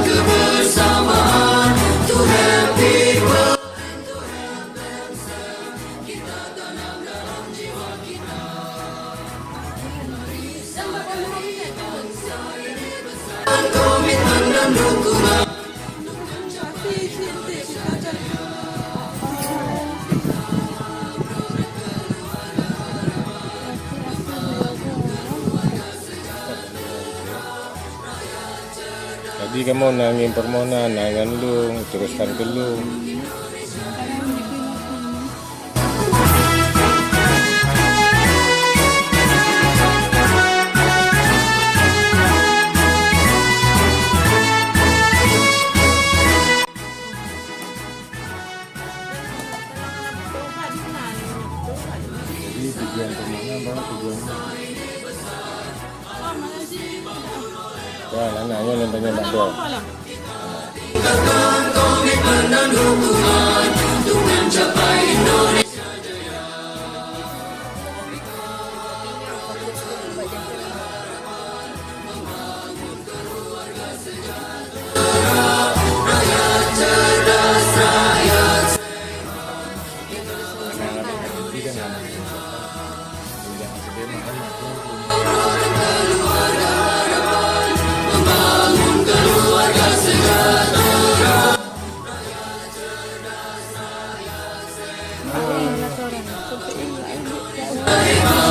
kebersamaan, to help people. Komitmen dan dukungan. Tadi kamu nangin permohonan, nangan lu, teruskan ke lu. Jadi tujuan permohonan apa tujuannya? Ya, anaknya nanya Mbak. Komitmen dan dukungan untuk mencapai Indonesia Jaya. Membangun keluarga sejahtera, rakyat cerdas, rakyat keluarga harapan, membangun keluarga sejahtera, rakyat cerdas, rakyat sehat.